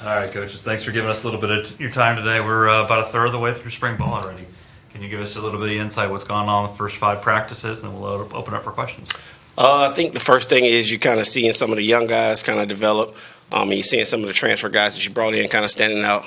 All right, coaches. Thanks for giving us a little bit of your time today. We're about a third of the way through spring ball already. Can you give us a little bit of insight what's gone on the first 5 practices, and then we'll open up for questions. I think the first thing is you're kind of seeing some of the young guys kind of develop. And you're seeing some of the transfer guys that you brought in kind of standing out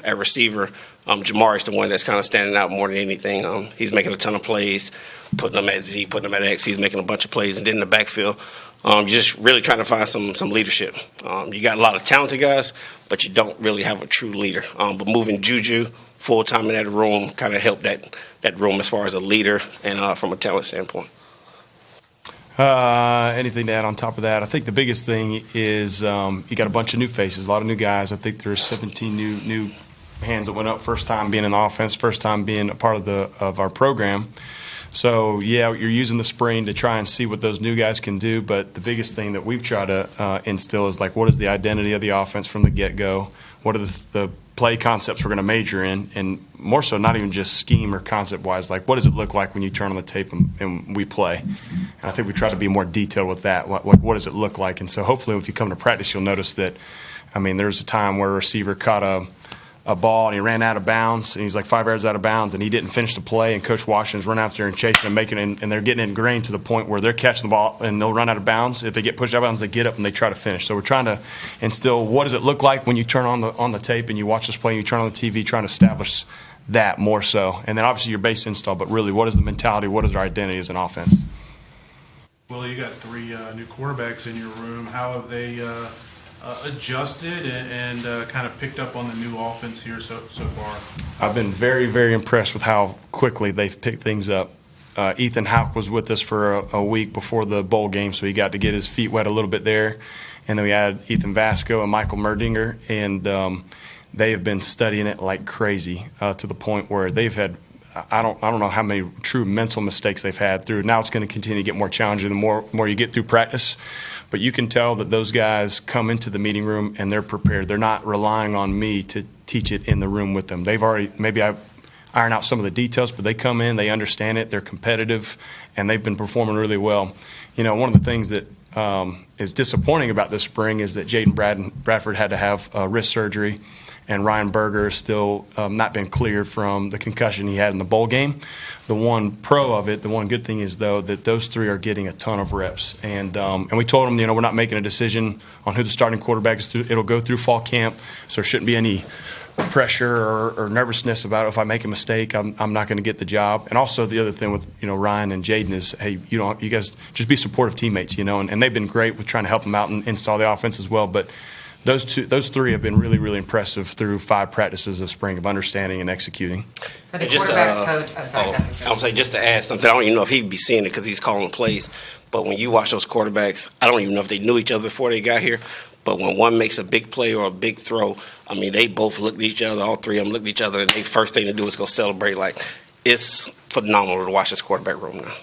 at receiver. Jamari's the one that's kind of standing out more than anything. He's making a ton of plays, putting them at Z, putting them at X. He's making a bunch of plays. And then in the backfield, you're just really trying to find some leadership. You got a lot of talented guys, but you don't really have a true leader. But moving Juju full-time in that room kind of helped that room as far as a leader and from a talent standpoint. Anything to add on top of that? I think the biggest thing is you got a bunch of new faces, a lot of new guys. I think there's 17 new hands that went up, first time being in the offense, first time being a part of our program. So, yeah, you're using the spring to try and see what those new guys can do, but the biggest thing that we've tried to instill is, like, what is the identity of the offense from the get-go? What are the play concepts we're going to major in? And more so, not even just scheme or concept-wise, like, what does it look like when you turn on the tape and we play? And I think we try to be more detailed with that. What does it look like? And so hopefully if you come to practice, you'll notice that, I mean, there's a time where a receiver caught a ball and he ran out of bounds and he's like 5 yards out of bounds and he didn't finish the play, and Coach Washington's run out there and chasing and making it, and they're getting ingrained to the point where they're catching the ball and they'll run out of bounds. If they get pushed out of bounds, they get up and they try to finish. So we're trying to instill what does it look like when you turn on the tape and you watch this play and you turn on the TV, trying to establish that more so. And then obviously your base install, but really what is the mentality, what is our identity as an offense? Well, you got 3 new quarterbacks in your room. How have they adjusted and kind of picked up on the new offense here so far? I've been very, very impressed with how quickly they've picked things up. Ethan Houck was with us for a week before the bowl game, so he got to get his feet wet a little bit there. And then we had Ethan Vasco and Michael Merdinger, and they have been studying it like crazy to the point where they've had I don't know how many true mental mistakes they've had through. Now it's going to continue to get more challenging the more you get through practice. But you can tell that those guys come into the meeting room and they're prepared. They're not relying on me to teach it in the room with them. They've already, maybe I iron out some of the details, but they come in, they understand it, they're competitive, and they've been performing really well. You know, one of the things that is disappointing about this spring is that Jaden Bradford had to have wrist surgery, and Ryan Berger has still not been cleared from the concussion he had in the bowl game. The one pro of it, the one good thing is, though, that those 3 are getting a ton of reps. And we told them, you know, we're not making a decision on who the starting quarterback is. It'll go through fall camp, so there shouldn't be any pressure or nervousness about it. If I make a mistake, I'm not going to get the job. And also the other thing with, you know, Ryan and Jaden is, hey, you guys just be supportive teammates, you know, and they've been great with trying to help them out and install the offense as well. But those 3 have been really, really impressive through 5 practices of spring of understanding and executing. For the quarterbacks coach, I would say just to add something, I don't even know if he'd be seeing it because he's calling plays, but when you watch those quarterbacks, I don't even know if they knew each other before they got here, but when one makes a big play or a big throw, I mean, they both look at each other, all 3 of them look at each other, and the first thing to do is go celebrate. Like, it's phenomenal to watch this quarterback room now.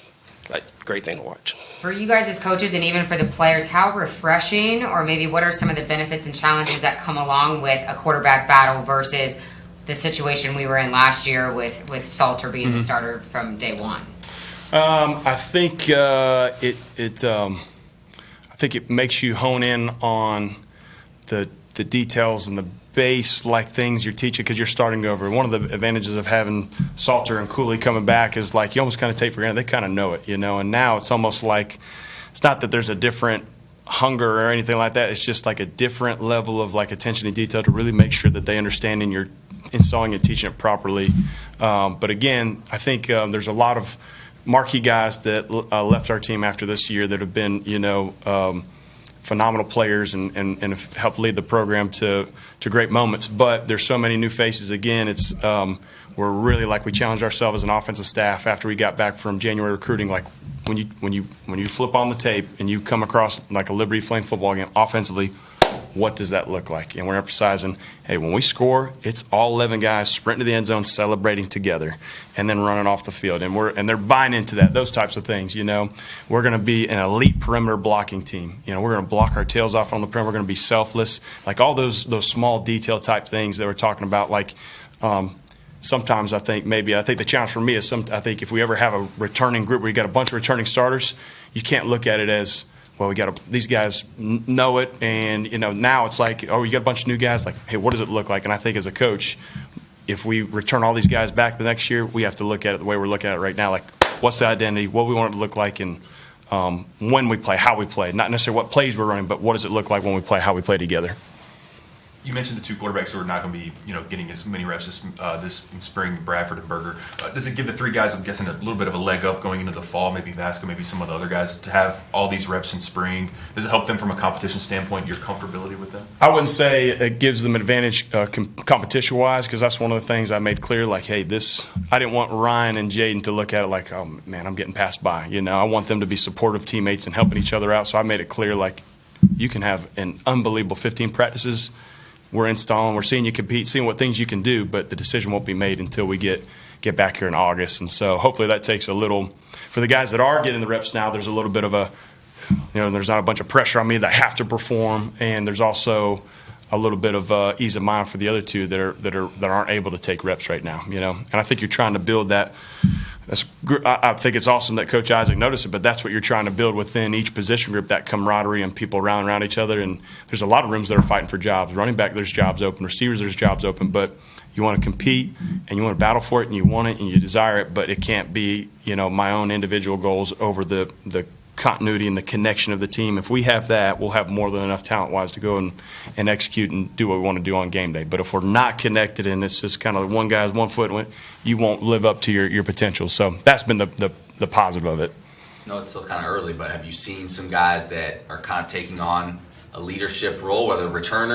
Like, great thing to watch. For you guys as coaches and even for the players, how refreshing, or maybe what are some of the benefits and challenges that come along with a quarterback battle versus the situation we were in last year with Salter being the starter from day one? I think it makes you hone in on the details and the base-like things you're teaching because you're starting over. One of the advantages of having Salter and Cooley coming back is, like, you almost kind of take for granted. They kind of know it, you know, and now it's almost like it's not that there's a different hunger or anything like that. It's just like a different level of, like, attention to detail to really make sure that they understand and you're installing and teaching it properly. But, again, I think there's a lot of marquee guys that left our team after this year that have been, you know, phenomenal players and have helped lead the program to great moments. But there's so many new faces. Again, it's we're really, like, we challenged ourselves as an offensive staff after we got back from January recruiting. Like, when you flip on the tape and you come across like a Liberty Flame football game offensively, what does that look like? And we're emphasizing, hey, when we score, it's all 11 guys sprinting to the end zone, celebrating together, and then running off the field. And they're buying into that, those types of things. You know, we're going to be an elite perimeter blocking team. You know, we're going to block our tails off on the perimeter. We're going to be selfless, like all those small detail type things that we're talking about. Like sometimes I think the challenge for me is I think if we ever have a returning group where you got a bunch of returning starters, you can't look at it as, well, these guys know it, and now it's like, oh, you got a bunch of new guys. Like, hey, what does it look like? And I think as a coach, if we return all these guys back the next year, we have to look at it the way we're looking at it right now. Like, what's the identity? What we want it to look like, and when we play, how we play. Not necessarily what plays we're running, but what does it look like when we play, how we play together. You mentioned the two quarterbacks who are not going to be, getting as many reps this spring, Bradford and Berger. Does it give the three guys, I'm guessing, a little bit of a leg up going into the fall? Maybe Vasco, maybe some of the other guys to have all these reps in spring. Does it help them from a competition standpoint? Your comfortability with them? I wouldn't say it gives them an advantage competition-wise, because that's one of the things I made clear. Like, hey, I didn't want Ryan and Jaden to look at it like, oh man, I'm getting passed by. I want them to be supportive teammates and helping each other out. So I made it clear, like, you can have an unbelievable 15 practices. We're installing, we're seeing you compete, seeing what things you can do, but the decision won't be made until we get back here in August. And so hopefully that takes a little, for the guys that are getting the reps now, there's a little bit of there's not a bunch of pressure on me that I have to perform, and there's also a little bit of ease of mind for the other two that aren't able to take reps right now. And I think you're trying to build that. I think it's awesome that Coach Isaac noticed it, but that's what you're trying to build within each position group, that camaraderie and people around each other. And there's a lot of rooms that are fighting for jobs. Running back, there's jobs open. Receivers, there's jobs open. But you want to compete and you want to battle for it and you want it and you desire it, but it can't be, my own individual goals over the continuity and the connection of the team. If we have that, we'll have more than enough talent-wise to go and execute and do what we want to do on game day. But if we're not connected and it's just kind of one guy's 1 foot, you won't live up to your potential. So that's been the positive of it. No, it's still kind of early, but have you seen some guys that are kind of taking on a leadership role, whether a returner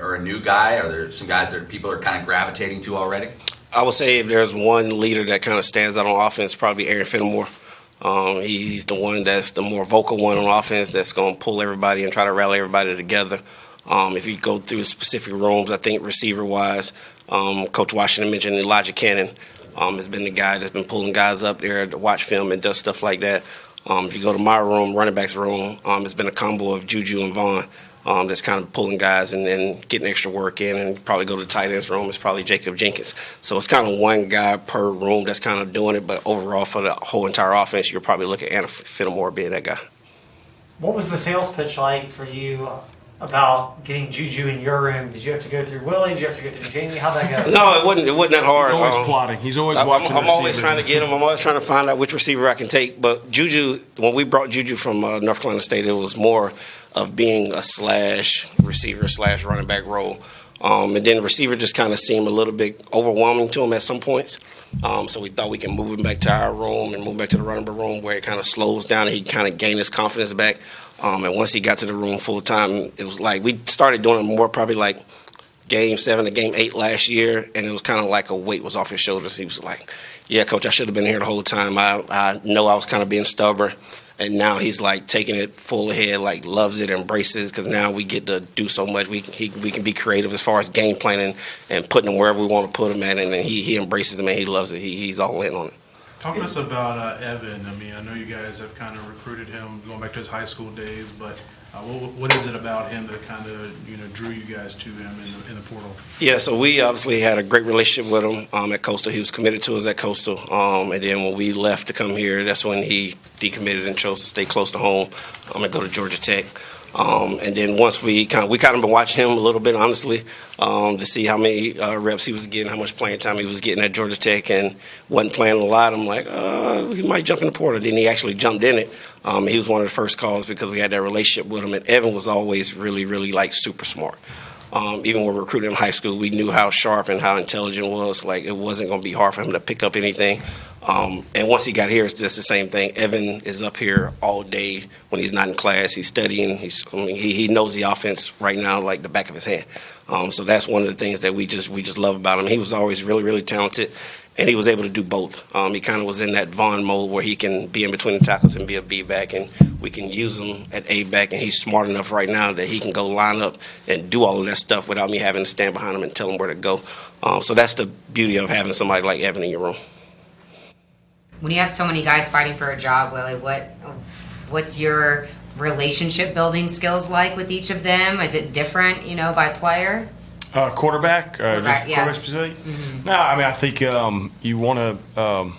or a new guy? Are there some guys that people are kind of gravitating to already? I would say if there's one leader that kind of stands out on offense, probably Aaron Fenimore. He's the one that's the more vocal one on offense that's going to pull everybody and try to rally everybody together. If you go through specific rooms, I think receiver-wise, Coach Washington mentioned Elijah Cannon has been the guy that's been pulling guys up there to watch film and does stuff like that. If you go to my room, running backs room, it's been a combo of Juju and Vaughn that's kind of pulling guys and getting extra work in. And probably go to the tight ends room, it's probably Jacob Jenkins. So it's kind of one guy per room that's kind of doing it. But overall, for the whole entire offense, you're probably looking at Anna Fenimore being that guy. What was the sales pitch like for you about getting Juju in your room? Did you have to go through Willy? Did you have to go through Jamie? How'd that go? No, it wasn't that hard. He's always plotting. He's always watching. I'm always trying to get him. I'm always trying to find out which receiver I can take. But Juju, when we brought Juju from North Carolina State, it was more of being a slash receiver slash running back role. And then the receiver just kind of seemed a little bit overwhelming to him at some points. So we thought we can move him back to our room and move back to the running back room where it kind of slows down and he kind of gained his confidence back. And once he got to the room full time, it was like we started doing it more probably like Game 7 to Game 8 last year, and it was kind of like a weight was off his shoulders. He was like, yeah, Coach, I should have been here the whole time. I know I was kind of being stubborn. And now he's like taking it full ahead, like loves it, embraces, because now we get to do so much. We can be creative as far as game planning and putting him wherever we want to put him at, and then he embraces him and he loves it. He's all in on it. Talk to us about Evan. I mean, I know you guys have kind of recruited him going back to his high school days, but what is it about him that kind of drew you guys to him in the portal? Yeah, so we obviously had a great relationship with him at Coastal. He was committed to us at Coastal, and then when we left to come here, that's when he decommitted and chose to stay close to home and go to Georgia Tech. And then once we kind of been watching him a little bit, honestly, to see how many reps he was getting, how much playing time he was getting at Georgia Tech, and wasn't playing a lot. I'm like, he might jump in the portal. Then he actually jumped in it. He was one of the first calls because we had that relationship with him. And Evan was always really, really like super smart. Even when we were recruiting in high school, we knew how sharp and how intelligent he was. Like, it wasn't going to be hard for him to pick up anything. And once he got here, it's just the same thing. Evan is up here all day when he's not in class. He's studying. He knows the offense right now like the back of his hand. So that's one of the things that we just love about him. He was always really, really talented, and he was able to do both. He kind of was in that Vaughn mode where he can be in between the tackles and be a B back, and we can use him at A back, and he's smart enough right now that he can go line up and do all of that stuff without me having to stand behind him and tell him where to go. So that's the beauty of having somebody like Evan in your room. When you have so many guys fighting for a job, Willy, what's your relationship building skills like with each of them? Is it different, by player? Quarterback, yeah. quarterback specifically? Mm-hmm. No, I mean, I think you want to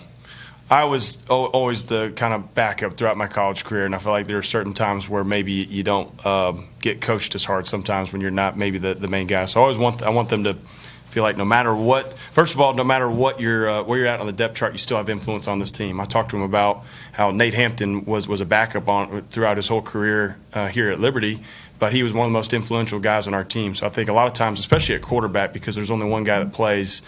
I was always the kind of backup throughout my college career, and I feel like there are certain times where maybe you don't get coached as hard sometimes when you're not maybe the main guy. So I want them to feel like no matter what, first of all, no matter what where you're at on the depth chart, you still have influence on this team. I talked to him about how Nate Hampton was a backup throughout his whole career here at Liberty, but he was one of the most influential guys on our team. So I think a lot of times, especially at quarterback, because there's only one guy that plays,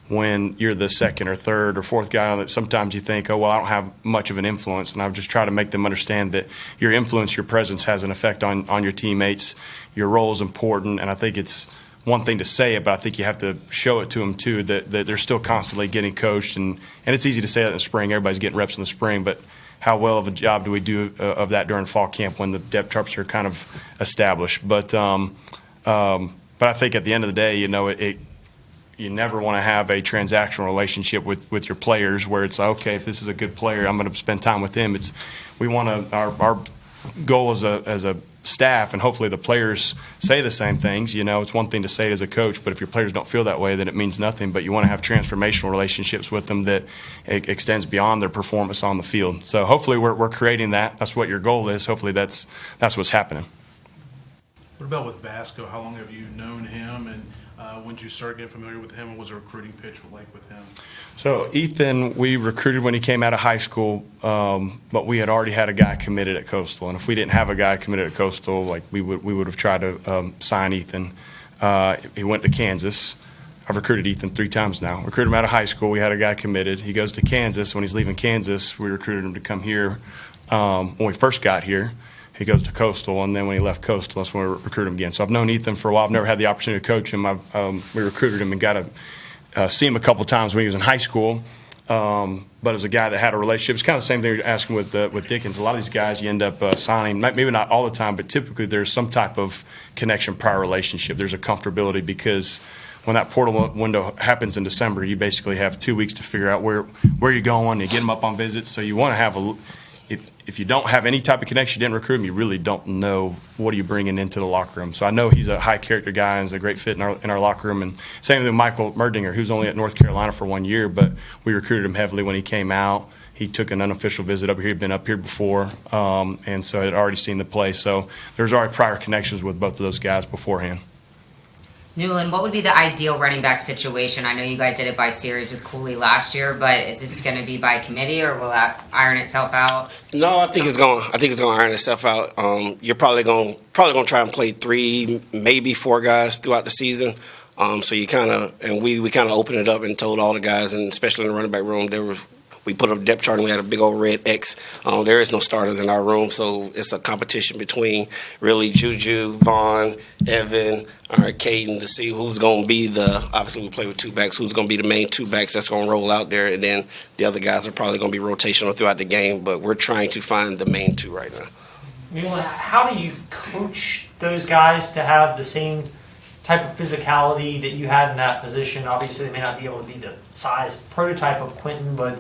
when you're the second or third or fourth guy on it, sometimes you think, oh, well, I don't have much of an influence. And I would just try to make them understand that your influence, your presence has an effect on your teammates. Your role is important. And I think it's one thing to say it, but I think you have to show it to them, too, that they're still constantly getting coached. And it's easy to say that in the spring. Everybody's getting reps in the spring. But how well of a job do we do of that during fall camp when the depth charts are kind of established? But I think at the end of the day, you never want to have a transactional relationship with your players where it's okay, if this is a good player, I'm going to spend time with him. We want to our goal as a staff, and hopefully the players say the same things. It's one thing to say it as a coach, but if your players don't feel that way, then it means nothing. But you want to have transformational relationships with them that extends beyond their performance on the field. So hopefully we're creating that. That's what your goal is. Hopefully that's what's happening. What about with Vasco? How long have you known him, and when did you start getting familiar with him, and was the recruiting pitch like with him? So Ethan, we recruited when he came out of high school, but we had already had a guy committed at Coastal, and if we didn't have a guy committed at Coastal, like we would have tried to sign Ethan. He went to Kansas. I've recruited Ethan 3 times now. Recruited him out of high school. We had a guy committed. He goes to Kansas. When he's leaving Kansas, we recruited him to come here. When we first got here, he goes to Coastal, and then when he left Coastal, that's when we recruited him again. So I've known Ethan for a while. I've never had the opportunity to coach him. We recruited him and got to see him a couple of times when he was in high school. But it was a guy that had a relationship. It's kind of the same thing you're asking with Dickens. A lot of these guys you end up signing, maybe not all the time, but typically there's some type of connection, prior relationship. There's a comfortability because when that portal window happens in December, you basically have 2 weeks to figure out where you're going. You get them up on visits. So you want to have if you don't have any type of connection, you didn't recruit him, you really don't know what are you bringing into the locker room. So I know he's a high character guy and is a great fit in our locker room. And same with Michael Merdinger, who's only at North Carolina for 1 year, but we recruited him heavily when he came out. He took an unofficial visit up here. He'd been up here before, and so had already seen the play. So there's already prior connections with both of those guys beforehand. Newland, what would be the ideal running back situation? I know you guys did it by series with Cooley last year, but is this going to be by committee, or will that iron itself out? No, I think it's going to iron itself out. You're probably going to try and play 3, maybe 4 guys throughout the season. So you kind of, and we kind of opened it up and told all the guys, and especially in the running back room, we put up a depth chart and we had a big old red X. There is no starters in our room, so it's a competition between really Juju, Vaughn, Evan, Caden to see who's going to be obviously we play with 2 backs, who's going to be the main 2 backs that's going to roll out there, and then the other guys are probably going to be rotational throughout the game, but we're trying to find the main 2 right now. Newland, how do you coach those guys to have the same type of physicality that you had in that position? Obviously, they may not be able to be the size prototype of Quentin, but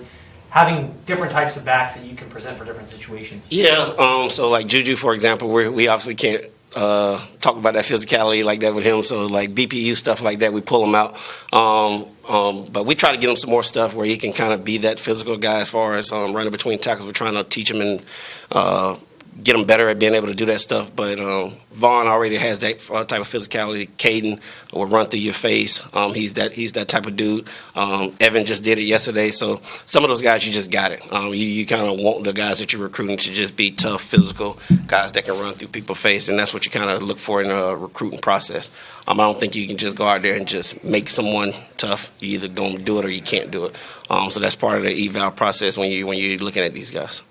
having different types of backs that you can present for different situations. Yeah, so like Juju, for example, we obviously can't talk about that physicality like that with him. So like BPU stuff like that, we pull him out. But we try to get him some more stuff where he can kind of be that physical guy as far as running between tackles. We're trying to teach him and get him better at being able to do that stuff. But Vaughn already has that type of physicality. Caden will run through your face. He's that type of dude. Evan just did it yesterday. So some of those guys, you just got it. You kind of want the guys that you're recruiting to just be tough, physical guys that can run through people's face, and that's what you kind of look for in a recruiting process. I don't think you can just go out there and just make someone tough. You either going to do it or you can't do it. So that's part of the eval process when you're looking at these guys.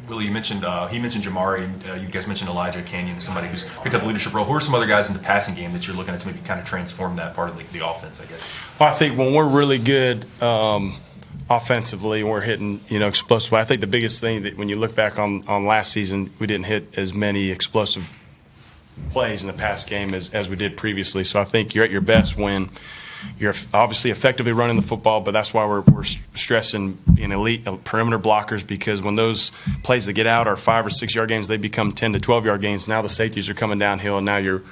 Willie, he mentioned Jamari, and you guys mentioned Elijah Canyon, somebody who's picked up a leadership role. Who are some other guys in the passing game that you're looking at to maybe kind of transform that part of the offense, I guess? Well, I think when we're really good offensively and we're hitting, explosively, I think the biggest thing that when you look back on last season, we didn't hit as many explosive plays in the pass game as we did previously. So I think you're at your best when you're obviously effectively running the football, but that's why we're stressing being elite perimeter blockers, because when those plays that get out are 5 or 6 yard gains, they become 10 to 12 yard gains. Now the safeties are coming downhill, and now you're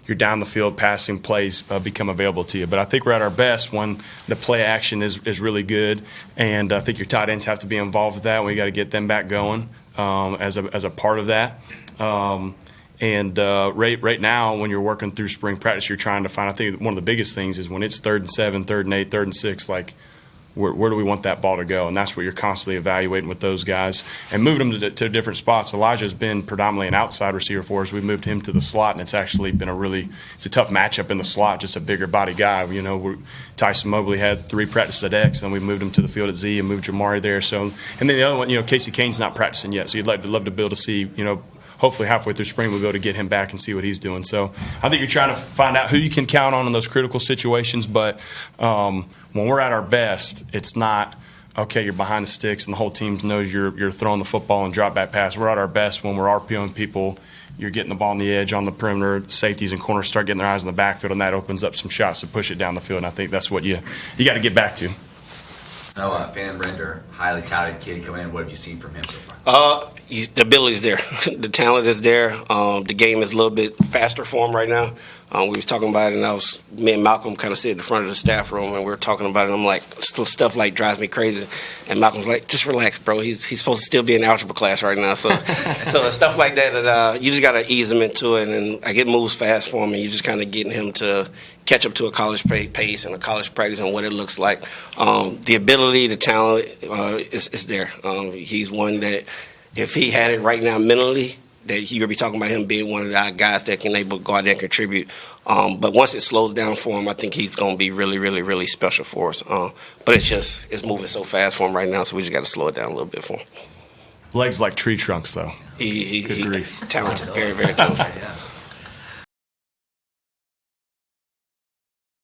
your down the field passing plays become available to you. But I think we're at our best when the play action is really good, and I think your tight ends have to be involved with that. We got to get them back going as a part of that. Right now, when you're working through spring practice, you're trying to find. I think one of the biggest things is when it's 3rd and 7, 3rd and 8, 3rd and 6. Like, where do we want that ball to go? And that's what you're constantly evaluating with those guys and moving them to different spots. Elijah's been predominantly an outside receiver for us. We moved him to the slot, and it's actually been it's a tough matchup in the slot. Just a bigger body guy. You know, Tyson Mobley had 3 practices at X, and then we moved him to the field at Z and moved Jamari there. So, and then the other one, you know, Casey Kane's not practicing yet, so you'd love to be able to see, you know. Hopefully halfway through spring we'll be able to get him back and see what he's doing. So I think you're trying to find out who you can count on in those critical situations. But when we're at our best, it's not, okay, you're behind the sticks and the whole team knows you're throwing the football and drop back pass. We're at our best when we're RPOing people. You're getting the ball on the edge, on the perimeter. Safeties and corners start getting their eyes in the backfield, and that opens up some shots to push it down the field. And I think that's what you got to get back to. Now, Van Render, highly touted kid coming in. What have you seen from him so far? The ability's there. The talent is there. The game is a little bit faster for him right now. We was talking about it, and me and Malcolm kind of sit at the front of the staff room, and we were talking about it, and I'm like, stuff like drives me crazy. And Malcolm's like, just relax, bro. He's supposed to still be in algebra class right now. So so stuff like that you just got to ease him into it, and like, it moves fast for him, and you just kind of getting him to catch up to a college pace and a college practice and what it looks like. The ability, the talent is there. He's one that if he had it right now mentally, that you'll be talking about him being one of the guys that can able to go out there and contribute. But once it slows down for him, I think he's going to be really, really, really special for us. But it's moving so fast for him right now, so we just got to slow it down a little bit for him. Legs like tree trunks, though. He's Good grief. talented, very, very talented. Yeah.